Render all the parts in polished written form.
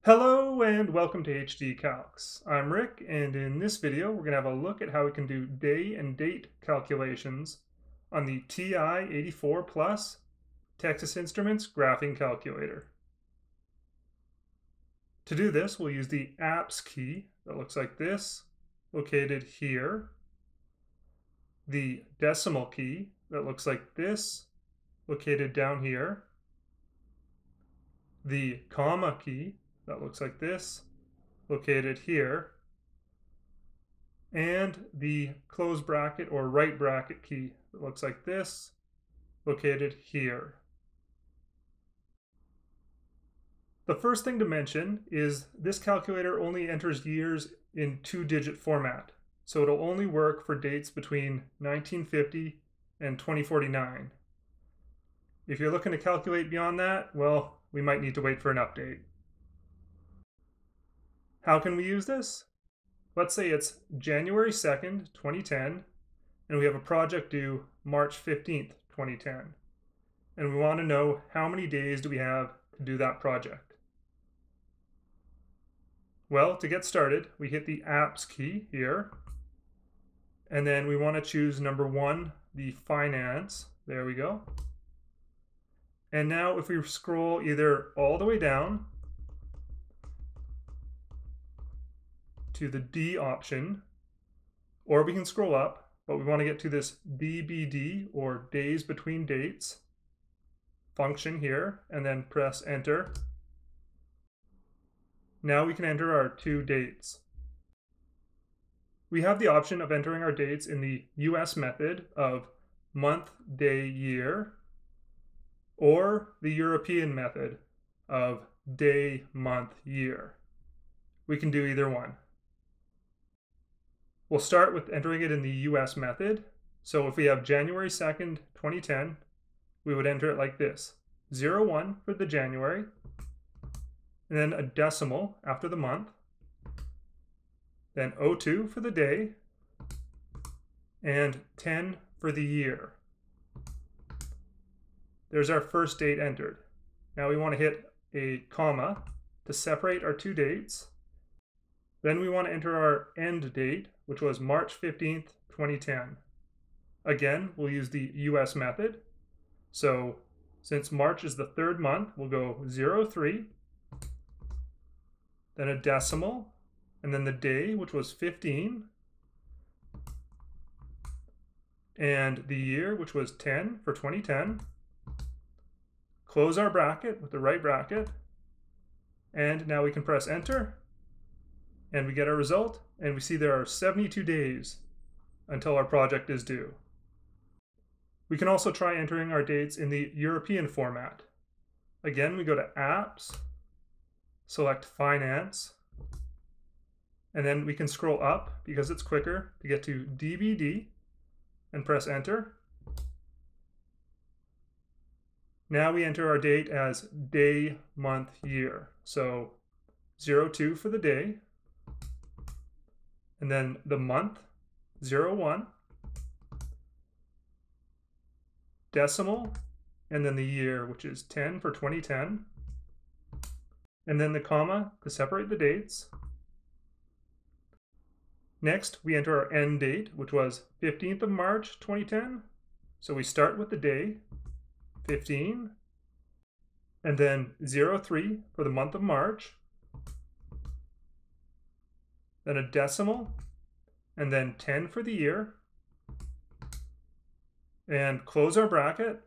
Hello and welcome to HD Calcs. I'm Rick, and in this video we're going to have a look at how we can do day and date calculations on the TI-84 Plus Texas Instruments graphing calculator. To do this, we'll use the apps key that looks like this, located here, the decimal key that looks like this, located down here, the comma key that looks like this, located here, and the close bracket or right bracket key that looks like this, located here. The first thing to mention is this calculator only enters years in 2-digit format, so it'll only work for dates between 1950 and 2049. If you're looking to calculate beyond that, well, we might need to wait for an update. How can we use this? Let's say it's January 2nd, 2010, and we have a project due March 15th, 2010. And we want to know how many days do we have to do that project. Well, to get started, we hit the apps key here, and then we want to choose number 1, the finance. There we go. And now if we scroll either all the way down to the D option, or we can scroll up, but we want to get to this DBD or days between dates function here, and then press enter. Now we can enter our 2 dates. We have the option of entering our dates in the US method of month, day, year, or the European method of day, month, year. We can do either one. We'll start with entering it in the US method. So if we have January 2nd, 2010, we would enter it like this: 01 for the January, and then a decimal after the month, then 02 for the day, and 10 for the year. There's our first date entered. Now we want to hit a comma to separate our 2 dates. Then we want to enter our end date, which was March 15th, 2010. Again, we'll use the US method. So since March is the 3rd month, we'll go 03, then a decimal, and then the day, which was 15, and the year, which was 10 for 2010. Close our bracket with the right bracket, and now we can press enter, and we get our result, and we see there are 72 days until our project is due. We can also try entering our dates in the European format. Again, we go to Apps, select Finance, and then we can scroll up, because it's quicker, to get to DBD, and press enter. Now we enter our date as day, month, year. So 02 for the day, and then the month, 01, decimal, and then the year, which is 10 for 2010, and then the comma to separate the dates. Next, we enter our end date, which was 15th of March, 2010. So we start with the day, 15, and then 03 for the month of March, then a decimal, and then 10 for the year, and close our bracket,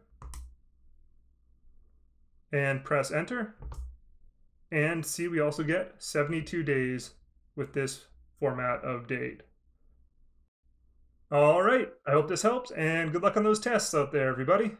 and press enter, and see we also get 72 days with this format of date. All right, I hope this helps, and good luck on those tests out there, everybody.